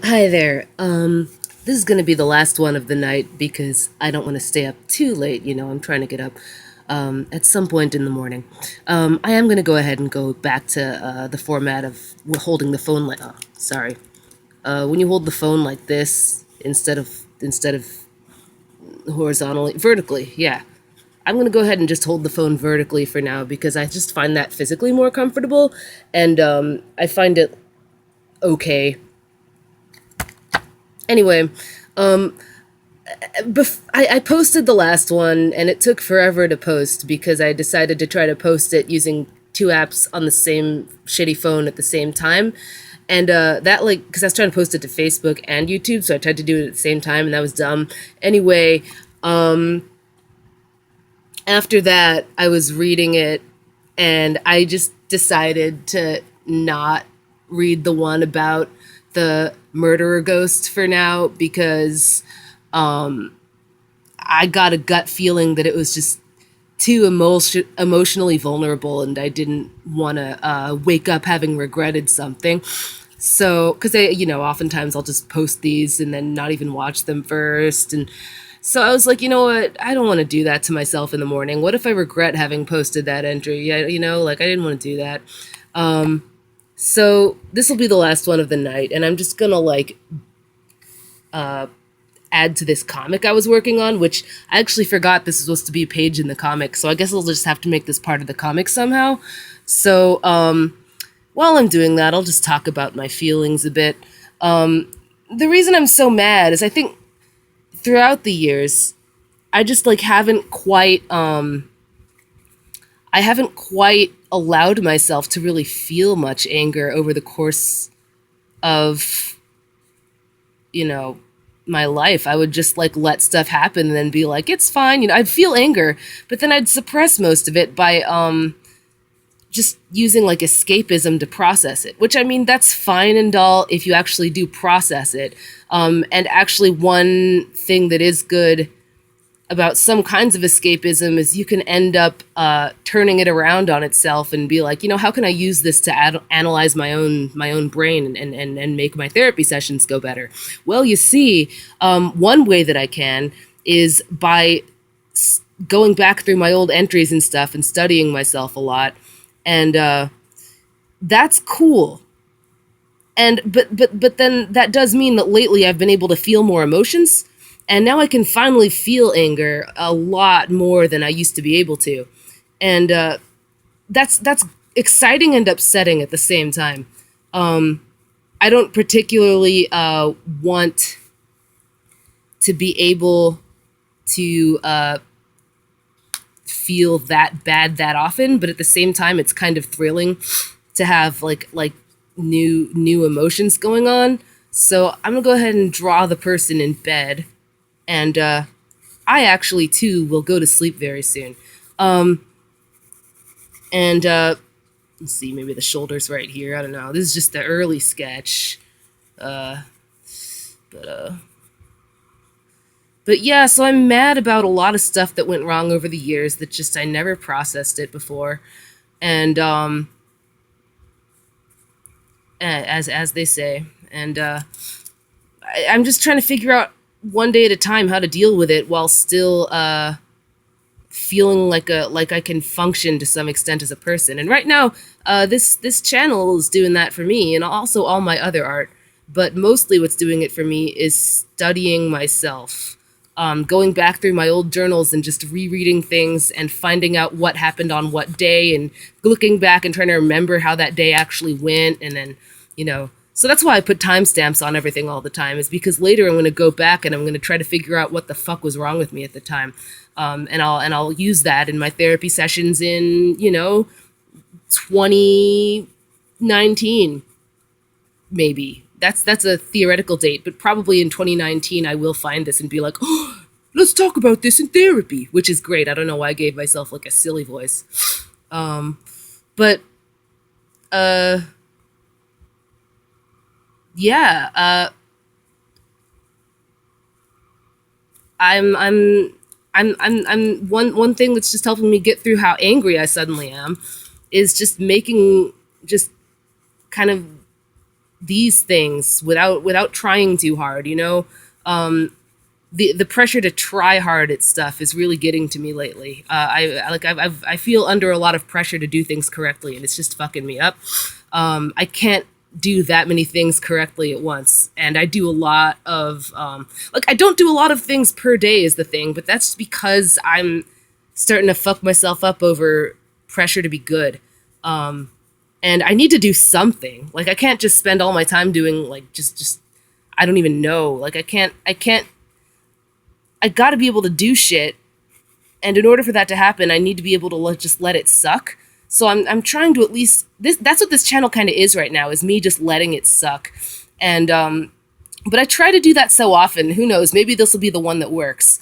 Hi there. This is gonna be the last one of the night because I don't want to stay up too late. I'm trying to get up at some point in the morning. I am gonna go ahead and go back to the format of holding the phone like. Sorry. When you hold the phone like this instead of horizontally, vertically. Yeah. I'm gonna go ahead and just hold the phone vertically for now because I just find that physically more comfortable, and I find it okay. Anyway, I posted the last one and it took forever to post because I decided to try to post it using two apps on the same shitty phone at the same time. And that, like, because I was trying to post it to Facebook and YouTube, so I tried to do it at the same time, and that was dumb. Anyway, after that, I was reading it, and I just decided to not read the one about the murderer ghost for now because I got a gut feeling that it was just too emotionally vulnerable, and I didn't want to wake up having regretted something. So, because oftentimes I'll just post these and then not even watch them first. And so I was like, you know what? I don't want to do that to myself in the morning. What if I regret having posted that entry? Yeah, like I didn't want to do that. So this will be the last one of the night, and I'm just gonna like add to this comic I was working on, which I actually forgot this was supposed to be a page in the comic. So I guess I'll just have to make this part of the comic somehow. So while I'm doing that, I'll just talk about my feelings a bit. The reason I'm so mad is I think throughout the years, I just like I haven't quite allowed myself to really feel much anger over the course of, you know, my life. I would just like let stuff happen and then be like, it's fine. I'd feel anger, but then I'd suppress most of it by just using like escapism to process it, which I mean, that's fine and all if you actually do process it. And actually, one thing that is good about some kinds of escapism is you can end up turning it around on itself and be like, how can I use this to analyze my own brain and make my therapy sessions go better? Well, you see, one way that I can is by going back through my old entries and stuff and studying myself a lot, and that's cool. And but then that does mean that lately I've been able to feel more emotions, and now I can finally feel anger a lot more than I used to be able to, and that's exciting and upsetting at the same time. I don't particularly want to be able to feel that bad that often, but at the same time, it's kind of thrilling to have like new emotions going on. So I'm gonna go ahead and draw the person in bed, and I actually too will go to sleep very soon. Um, and let's see, maybe the shoulders right here. I don't know. This is just the early sketch, uh, but but yeah. So I'm mad about a lot of stuff that went wrong over the years that just I never processed it before, and as they say, and I'm just trying to figure out one day at a time how to deal with it while still feeling like I can function to some extent as a person. And right now, this channel is doing that for me, and also all my other art. But mostly, what's doing it for me is studying myself, going back through my old journals and just rereading things and finding out what happened on what day, and looking back and trying to remember how that day actually went, and then so that's why I put timestamps on everything all the time, is because later I'm going to go back and I'm going to try to figure out what the fuck was wrong with me at the time, and I'll use that in my therapy sessions in 2019, maybe. That's a theoretical date, but probably in 2019 I will find this and be like, oh, let's talk about this in therapy, which is great. I don't know why I gave myself like a silly voice, but uh, yeah. I'm one thing that's just helping me get through how angry I suddenly am is just making just kind of these things without trying too hard, you know. um the pressure to try hard at stuff is really getting to me lately. I feel under a lot of pressure to do things correctly, and it's just fucking me up. I can't do that many things correctly at once, and I do a lot of like I don't do a lot of things per day is the thing, but that's because I'm starting to fuck myself up over pressure to be good. Um, and I need to do something. Like I can't just spend all my time doing like just I don't even know. Like I can't I got to be able to do shit, and in order for that to happen, I need to be able to just let it suck. So I'm trying to at least this that's what this channel kind of is right now, is me just letting it suck. And but I try to do that so often. Who knows? Maybe this will be the one that works.